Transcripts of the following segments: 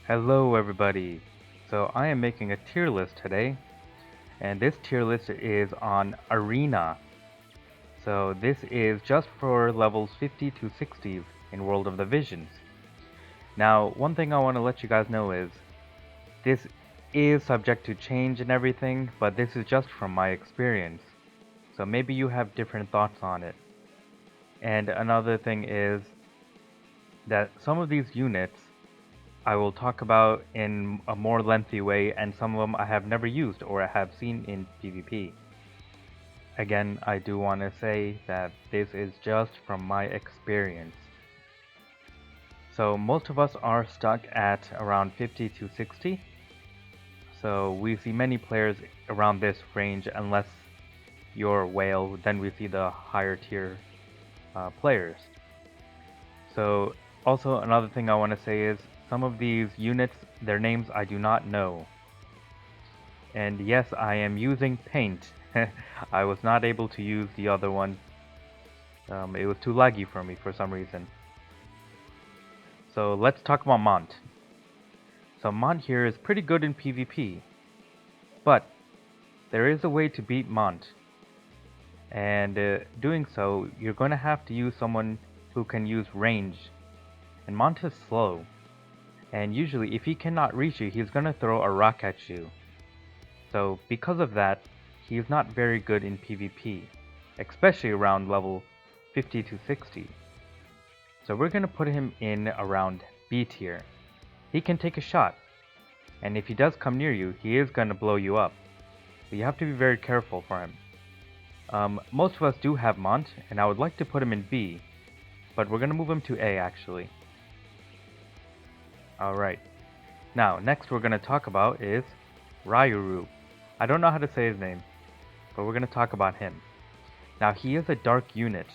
Hello everybody! So I am making a tier list today, and this tier list is on Arena. So this is just for levels 50 to 60 in World of the Visions. Now, one thing I want to let you guys know is, this is subject to change and everything, but this is just from my experience. So maybe you have different thoughts on it. And another thing is that some of these units I will talk about in a more lengthy way, and some of them I have never used or I have seen in PvP. Again, I do want to say that this is just from my experience. So most of us are stuck at around 50 to 60. So we see many players around this range unless you're whale, then we see the higher tier players. So also another thing I want to say is some of these units, their names I do not know. And yes, I am using paint. I was not able to use the other one. It was too laggy for me for some reason. So let's talk about Mont. So Mont here is pretty good in PvP. But there is a way to beat Mont. And doing so, you're going to have to use someone who can use range. And Mont is slow. And usually if he cannot reach you, he's going to throw a rock at you. So because of that, he is not very good in PvP, especially around level 50 to 60. So we're going to put him in around B tier. He can take a shot, and if he does come near you, he is going to blow you up. So you have to be very careful for him. Most of us do have Mont, and I would like to put him in B, but we're going to move him to A actually. Alright, now next we're going to talk about is Ryuru. I don't know how to say his name, but we're going to talk about him. Now he is a dark unit,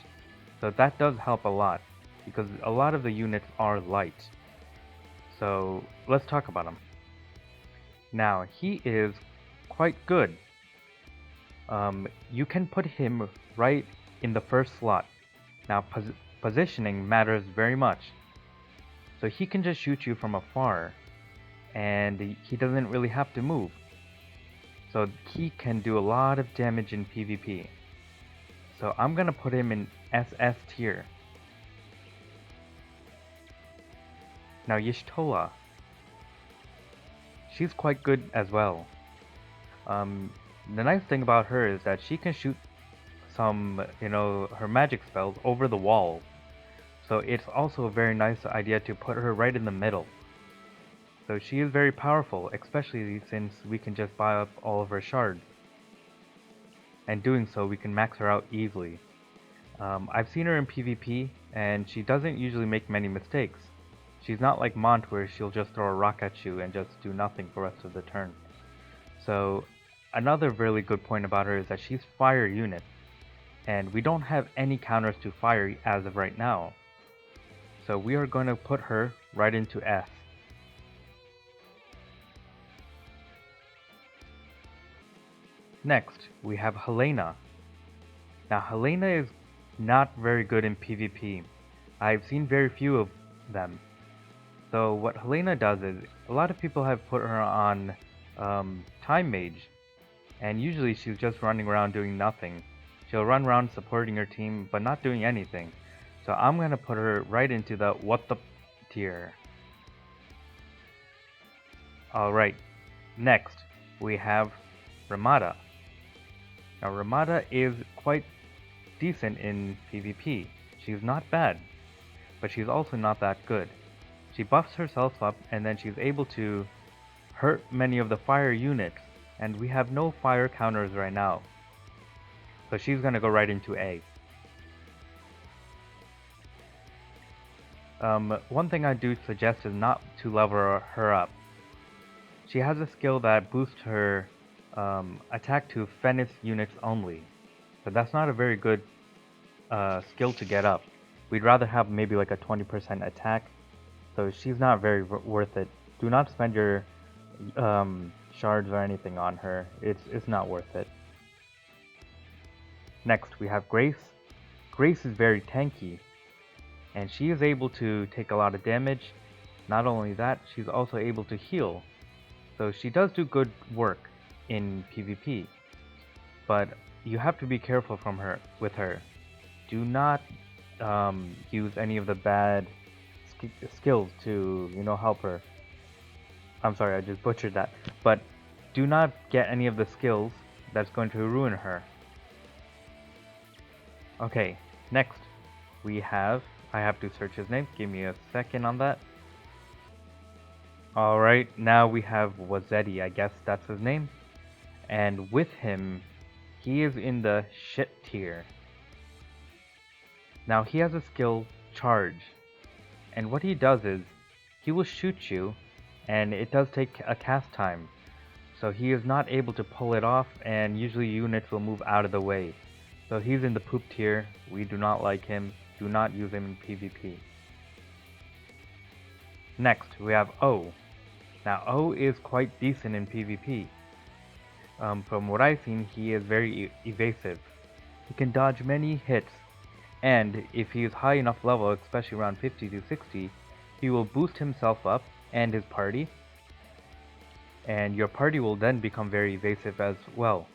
so that does help a lot, because a lot of the units are light. So let's talk about him. Now he is quite good. You can put him right in the first slot. Now positioning matters very much. So he can just shoot you from afar, and he doesn't really have to move. So he can do a lot of damage in PvP. So I'm gonna put him in SS tier. Now Y'shtola. She's quite good as well. The nice thing about her is that she can shoot some, her magic spells over the wall. So it's also a very nice idea to put her right in the middle. So she is very powerful, especially since we can just buy up all of her shards. And doing so, we can max her out easily. I've seen her in PvP, and she doesn't usually make many mistakes. She's not like Mont where she'll just throw a rock at you and just do nothing for the rest of the turn. So another really good point about her is that she's fire unit, and we don't have any counters to fire as of right now. So we are going to put her right into S. Next, we have Helena. Now Helena is not very good in PvP. I've seen very few of them. So what Helena does is, a lot of people have put her on Time Mage, and usually she's just running around doing nothing. She'll run around supporting her team, but not doing anything. So I'm gonna put her right into the Wotv tier. Alright, next we have Ramada. Now Ramada is quite decent in PvP. She's not bad, but she's also not that good. She buffs herself up, and then she's able to hurt many of the fire units, and we have no fire counters right now. So she's gonna go right into A. One thing I do suggest is not to level her up. She has a skill that boosts her attack to Fennis units only, but that's not a very good skill to get up. We'd rather have maybe like a 20% attack, so she's not very worth it. Do not spend your shards or anything on her. It's not worth it. Next we have Grace. Grace is very tanky, and she is able to take a lot of damage, Not only that, she's also able to heal. So she does do good work in PvP, but you have to be careful with her. Do not use any of the bad skills to, help her. I'm sorry, I just butchered that. But do not get any of the skills that's going to ruin her. Okay, next I have to search his name. Give me a second on that. Alright, now we have Wotv, I guess that's his name. And with him, he is in the shit tier. Now he has a skill, Charge. And what he does is, he will shoot you, and it does take a cast time. So he is not able to pull it off, and usually units will move out of the way. So he's in the poop tier. We do not like him. Do not use him in PvP. Next, we have O. Now O is quite decent in PvP. From what I've seen, he is very evasive. He can dodge many hits, and if he is high enough level, especially around 50 to 60, he will boost himself up and his party, and your party will then become very evasive as well.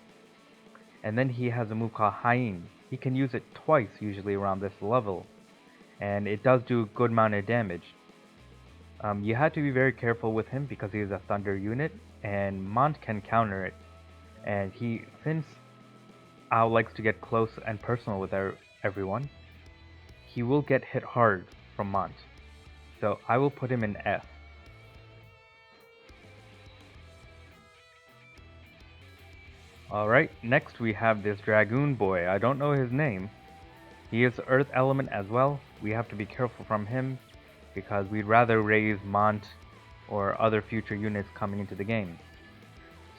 And then he has a move called Hyene. He can use it twice usually around this level, and it does do a good amount of damage. You have to be very careful with him because he is a thunder unit, and Mont can counter it. And since Ao likes to get close and personal with everyone, he will get hit hard from Mont. So I will put him in F. Alright, next we have this Dragoon boy. I don't know his name. He is Earth Element as well. We have to be careful from him because we'd rather raise Mont or other future units coming into the game.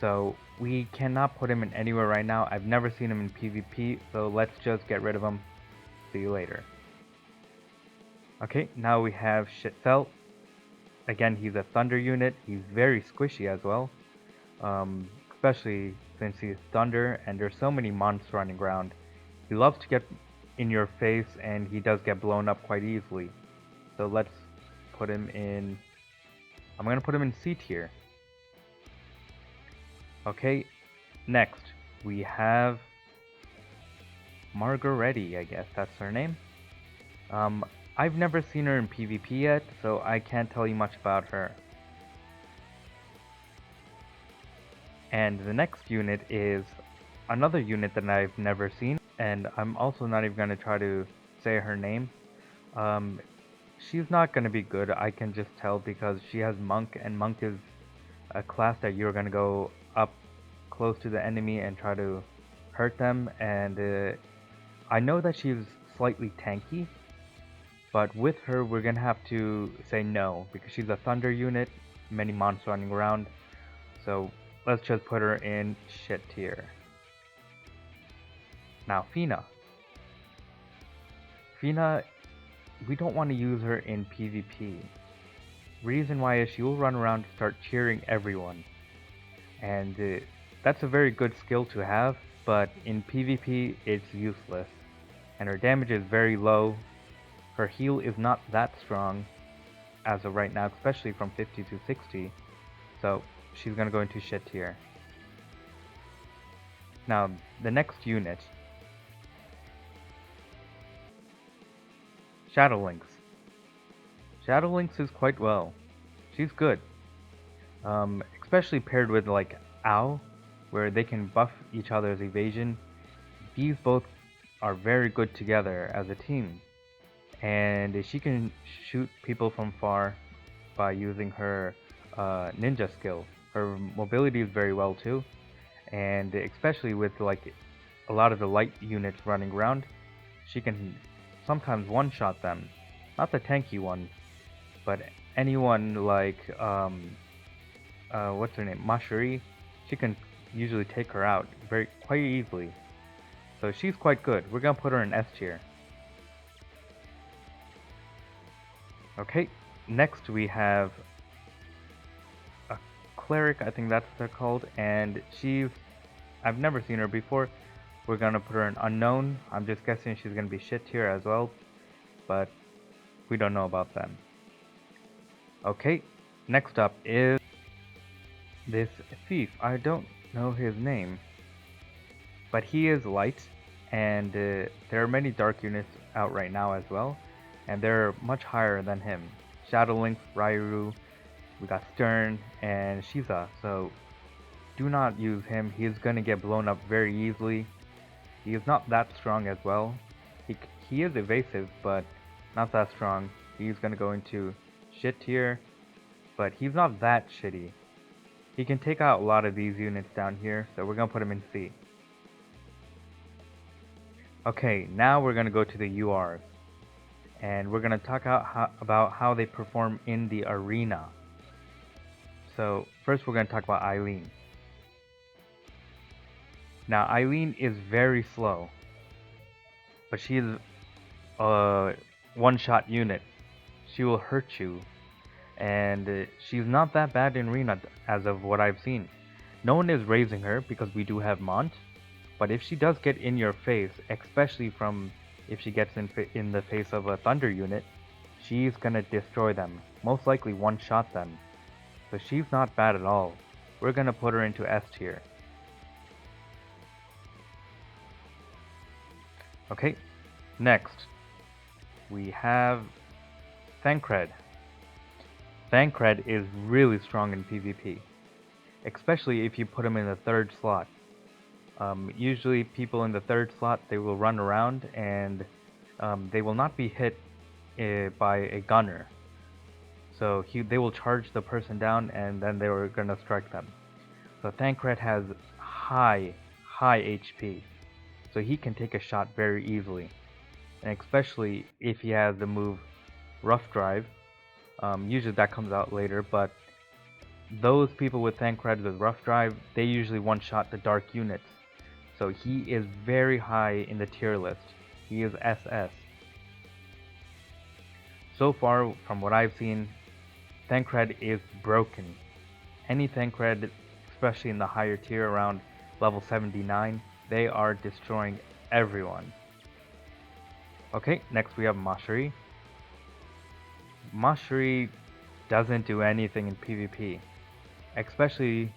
So we cannot put him in anywhere right now. I've never seen him in PvP, so let's just get rid of him. See you later. Okay, now we have Shitzel. Again, he's a thunder unit. He's very squishy as well. Especially since he's thunder and there's so many monsters running around. He loves to get in your face and he does get blown up quite easily. So let's put him in... I'm going to put him in C tier. Okay, next we have Margaretti, I guess that's her name. I've never seen her in PvP yet, so I can't tell you much about her. And the next unit is another unit that I've never seen, and I'm also not even going to try to say her name. She's not going to be good, I can just tell, because she has Monk, and Monk is a class that you're going to go up close to the enemy and try to hurt them, and I know that she's slightly tanky, but with her we're going to have to say no, because she's a thunder unit, many monsters running around, so let's just put her in shit tier. Now Fina. Fina, we don't want to use her in PvP. Reason why is she will run around and start cheering everyone. And that's a very good skill to have, but in PvP it's useless. And her damage is very low. Her heal is not that strong as of right now, especially from 50 to 60. So she's gonna go into shit tier. Now, the next unit. Shadowlynx. Shadowlynx is quite well. She's good. Especially paired with like Ao, where they can buff each other's evasion. These both are very good together as a team. And she can shoot people from far by using her ninja skill. Her mobility is very well too, and especially with like a lot of the light units running around, she can sometimes one-shot them. Not the tanky one, but anyone like what's her name, Mashiri, she can usually take her out quite easily. So she's quite good. We're gonna put her in S tier. Okay, next we have a cleric, I think that's what they're called, and I've never seen her before. We're gonna put her in unknown. I'm just guessing she's gonna be shit tier as well, but we don't know about them. Okay, next up is this thief. I don't know his name, but he is light, and there are many dark units out right now as well, and they're much higher than him. Shadow Link, Rairu, we got Stern, and Shiza, so do not use him. He's gonna get blown up very easily. He is not that strong as well. He is evasive, but not that strong. He's gonna go into shit tier, but he's not that shitty. He can take out a lot of these units down here, so we're gonna put him in C. Okay, now we're gonna go to the URs, and we're gonna talk about how they perform in the arena. So first we're gonna talk about Eileen. Now Eileen is very slow, but she is a one-shot unit. She will hurt you, and she's not that bad in arena as of what I've seen. No one is raising her because we do have Mont, but if she does get in your face, especially from if she gets in the face of a Thunder unit, she's gonna destroy them, most likely one-shot them. So she's not bad at all. We're gonna put her into S tier. Okay, next we have Thancred. Thancred is really strong in PvP, especially if you put him in the third slot. Usually people in the third slot, they will run around and they will not be hit by a gunner. So they will charge the person down and then they were gonna strike them. So Thancred has high HP, so he can take a shot very easily. And especially if he has the move Rough Drive. Usually that comes out later, but those people with Thancred with Rough Drive, they usually one-shot the dark units. So he is very high in the tier list. He is SS. So far, from what I've seen, Thancred is broken. Any Thancred, especially in the higher tier around level 79, they are destroying everyone. Okay, next we have Mashri. Mashri doesn't do anything in PvP, especially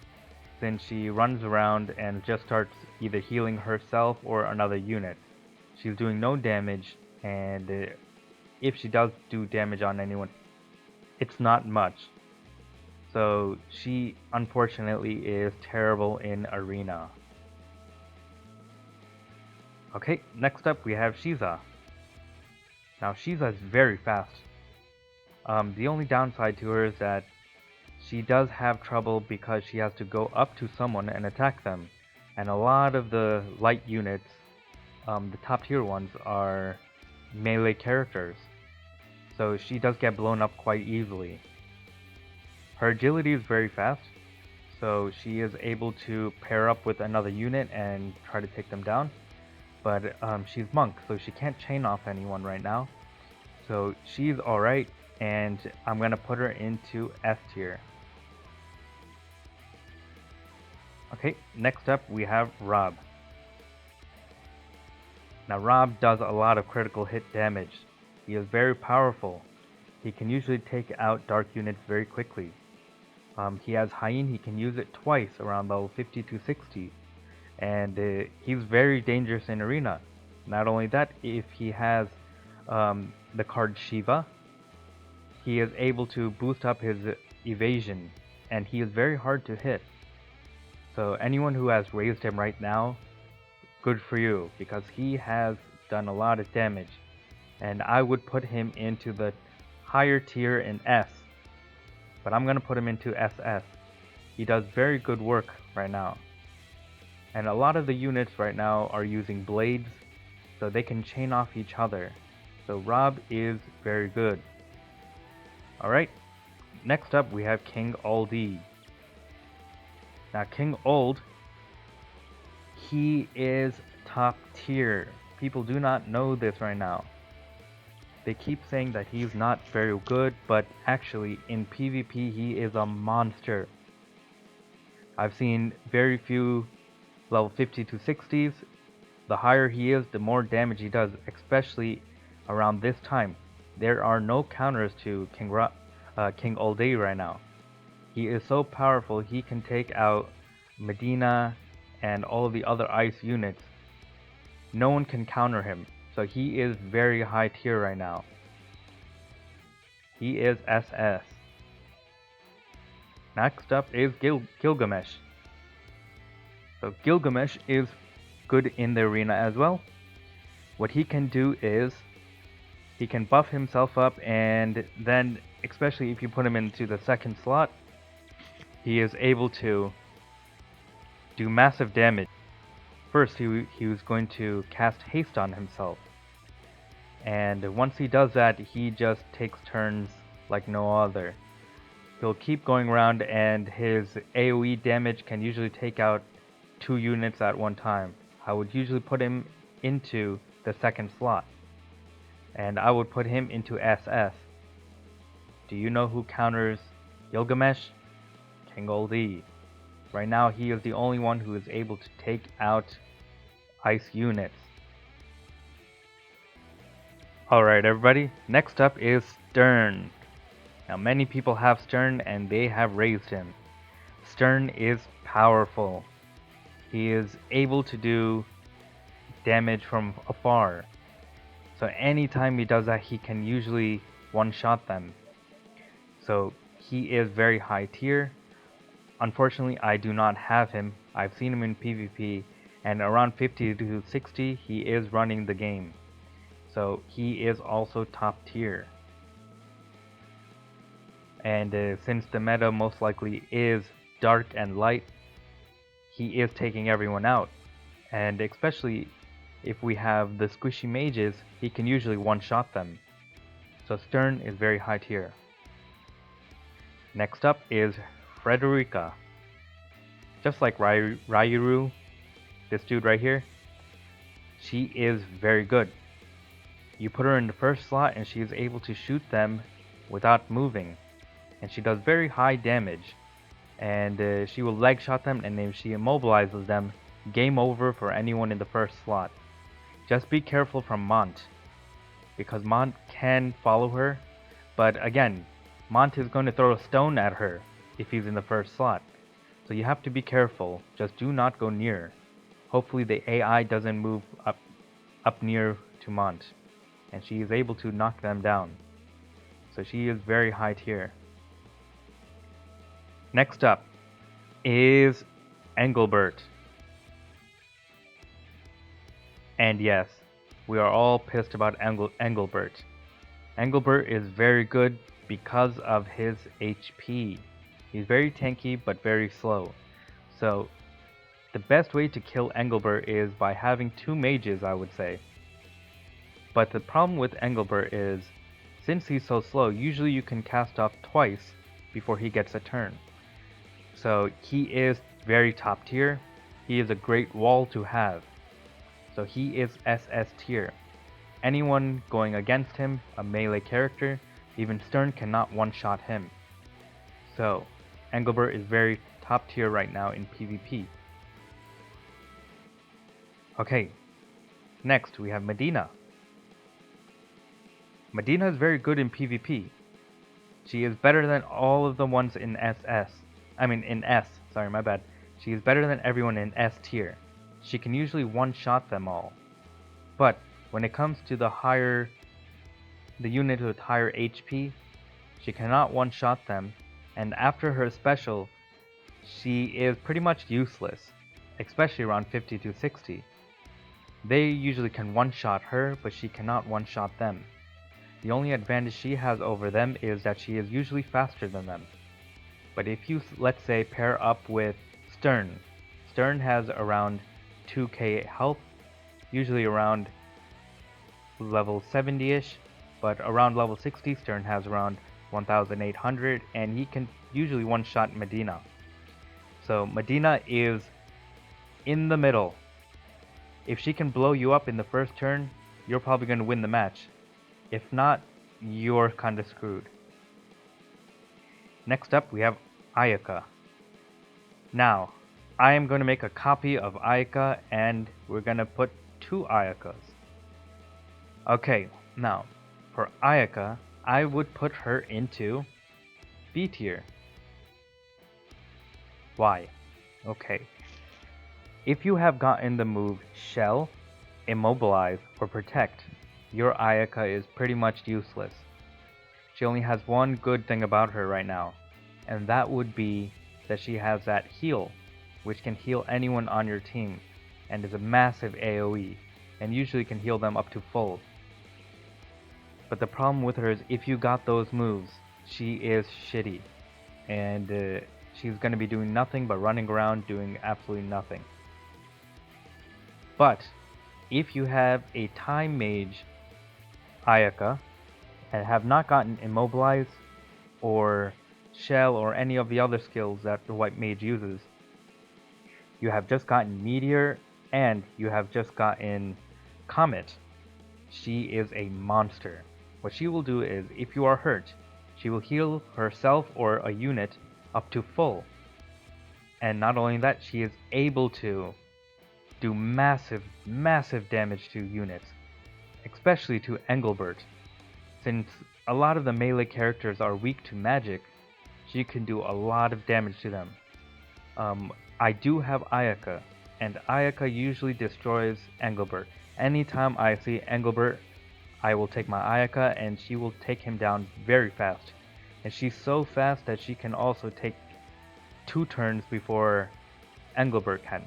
since she runs around and just starts either healing herself or another unit. She's doing no damage, and if she does do damage on anyone, it's not much. So she unfortunately is terrible in arena. Okay, next up we have Shiza. Now Shiza is very fast. The only downside to her is that she does have trouble because she has to go up to someone and attack them. And a lot of the light units, the top tier ones, are melee characters. So she does get blown up quite easily. Her agility is very fast, so she is able to pair up with another unit and try to take them down. But she's Monk, so she can't chain off anyone right now. So she's alright, and I'm going to put her into S tier. Okay, next up we have Rob. Now Rob does a lot of critical hit damage. He is very powerful. He can usually take out dark units very quickly. He has Hyene, he can use it twice around level 50 to 60. And he's very dangerous in arena. Not only that, if he has the card Shiva, he is able to boost up his evasion, and he is very hard to hit. So anyone who has raised him right now, good for you, because he has done a lot of damage. And I would put him into the higher tier in S, but I'm gonna put him into SS. He does very good work right now. And a lot of the units right now are using blades, so they can chain off each other. So Rob is very good. Alright, next up we have King Aldi. Now King Old, he is top tier. People do not know this right now. They keep saying that he's not very good, but actually in PvP he is a monster. I've seen very few level 50 to 60s. The higher he is, the more damage he does, especially around this time. There are no counters to King Ulday right now. He is so powerful, he can take out Medina and all of the other ice units. No one can counter him, so he is very high tier right now. He is SS. Next up is Gilgamesh. So Gilgamesh is good in the arena as well. What he can do is he can buff himself up, and then especially if you put him into the second slot, he is able to do massive damage. First, he was going to cast haste on himself, and once he does that, he just takes turns like no other. He'll keep going around, and his AoE damage can usually take out 2 units at one time. I would usually put him into the second slot, and I would put him into SS. Do you know who counters Gilgamesh? King Ulday. Right now, he is the only one who is able to take out ice units. Alright everybody, next up is Stern. Now many people have Stern and they have raised him. Stern is powerful. He is able to do damage from afar. So anytime he does that, he can usually one-shot them. So he is very high tier. Unfortunately, I do not have him. I've seen him in PvP, and around 50 to 60, he is running the game. So he is also top tier. And since the meta most likely is dark and light, he is taking everyone out. And especially if we have the squishy mages, he can usually one-shot them. So Stern is very high tier. Next up is Frederica. Just like Ryuru, this dude right here, she is very good. You put her in the first slot and she is able to shoot them without moving. And she does very high damage. And she will leg shot them, and if she immobilizes them, game over for anyone in the first slot. Just be careful from Mont, because Mont can follow her, but again, Mont is going to throw a stone at her if he's in the first slot. So you have to be careful, just do not go near. Hopefully the AI doesn't move up near to Mont, and she is able to knock them down. So she is very high tier. Next up is Engelbert. And yes, we are all pissed about Engelbert. Engelbert is very good because of his HP. He's very tanky but very slow. So the best way to kill Engelbert is by having 2 mages, I would say. But the problem with Engelbert is, since he's so slow, usually you can cast off twice before he gets a turn. So he is very top tier. He is a great wall to have. So he is SS tier. Anyone going against him, a melee character, even Stern cannot one-shot him. So Engelbert is very top tier right now in PvP. Okay, next we have Medina. Medina is very good in PvP. She is better than all of the ones in in S, sorry, my bad. She is better than everyone in S tier. She can usually one-shot them all. But when it comes to the unit with higher HP, she cannot one-shot them, and after her special, she is pretty much useless, especially around 50 to 60. They usually can one-shot her, but she cannot one-shot them. The only advantage she has over them is that she is usually faster than them. But if you, let's say, pair up with Stern, Stern has around 2k health, usually around level 70-ish, but around level 60, Stern has around 1800, and he can usually one-shot Medina. So Medina is in the middle. If she can blow you up in the first turn, you're probably going to win the match. If not, you're kinda screwed. Next up, we have Ayaka. Now, I am going to make a copy of Ayaka, and we're going to put 2 Ayakas. Okay, now, for Ayaka, I would put her into B tier. Why? Okay. If you have gotten the move Shell, Immobilize, or Protect, your Ayaka is pretty much useless. She only has one good thing about her right now, and that would be that she has that heal, which can heal anyone on your team, and is a massive AoE, and usually can heal them up to full. But the problem with her is if you got those moves, she is shitty, and she's going to be doing nothing but running around doing absolutely nothing. But if you have a Time Mage Ayaka and have not gotten Immobilize or Shell or any of the other skills that the White Mage uses, you have just gotten Meteor and you have just gotten Comet, she is a monster. What she will do is, if you are hurt, she will heal herself or a unit up to full. And not only that, she is able to do massive, massive damage to units, especially to Engelbert. Since a lot of the melee characters are weak to magic, she can do a lot of damage to them. I do have Ayaka, and Ayaka usually destroys Engelbert. Anytime I see Engelbert, I will take my Ayaka and she will take him down very fast. And she's so fast that she can also take 2 turns before Engelbert can.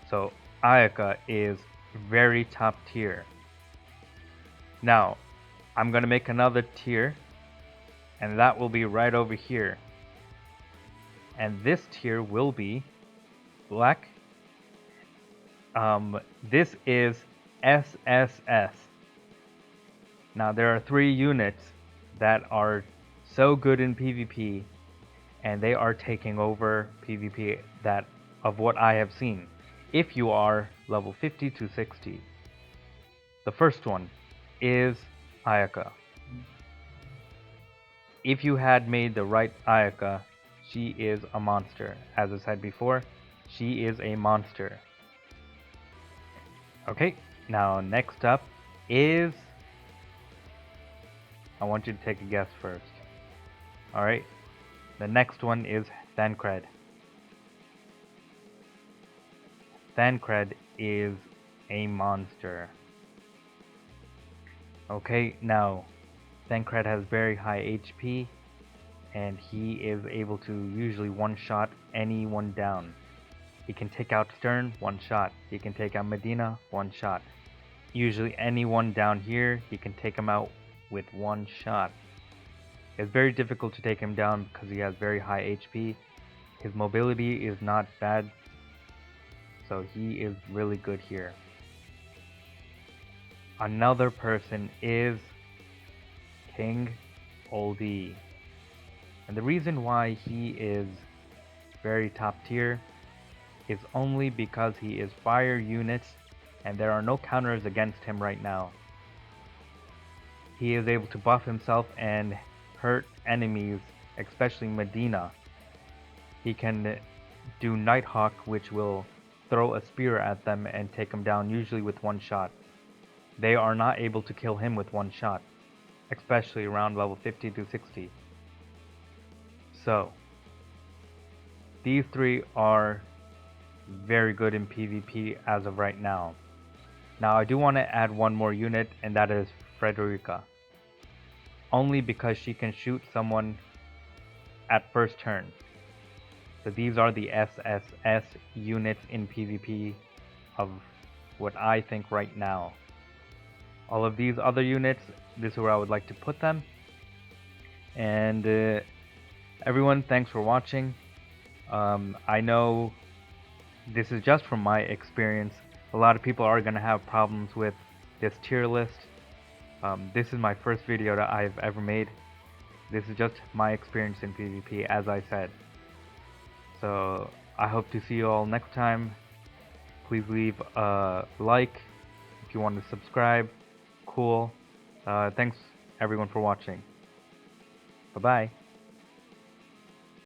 So Ayaka is very top tier. Now, I'm gonna make another tier, and that will be right over here. And this tier will be black. This is SSS. Now there are 3 units that are so good in PvP, and they are taking over PvP that of what I have seen. If you are level 50 to 60. The first one is Ayaka. If you had made the right Ayaka, she is a monster. As I said before, she is a monster. Okay, now next up is... I want you to take a guess first. Alright, the next one is Thancred. Thancred is a monster. Okay, now Thancred has very high HP, and he is able to usually one-shot anyone down. He can take out Stern, one shot. He can take out Medina, one shot. Usually anyone down here, he can take him out with one shot. It's very difficult to take him down because he has very high HP. His mobility is not bad, so he is really good here. Another person is King Oldie. And the reason why he is very top tier is only because he is fire units and there are no counters against him right now. He is able to buff himself and hurt enemies, especially Medina. He can do Nighthawk, which will throw a spear at them and take them down, usually with one shot. They are not able to kill him with one shot, especially around level 50 to 60. So, these 3 are very good in PvP as of right now. Now I do want to add one more unit, and that is Frederica. Only because she can shoot someone at first turn. So these are the SSS units in PvP of what I think right now. All of these other units, this is where I would like to put them. And everyone, thanks for watching. I know this is just from my experience. A lot of people are going to have problems with this tier list. This is my first video that I've ever made. This is just my experience in PvP, as I said. So I hope to see you all next time. Please leave a like if you want to subscribe. Cool. Thanks everyone for watching. Bye bye.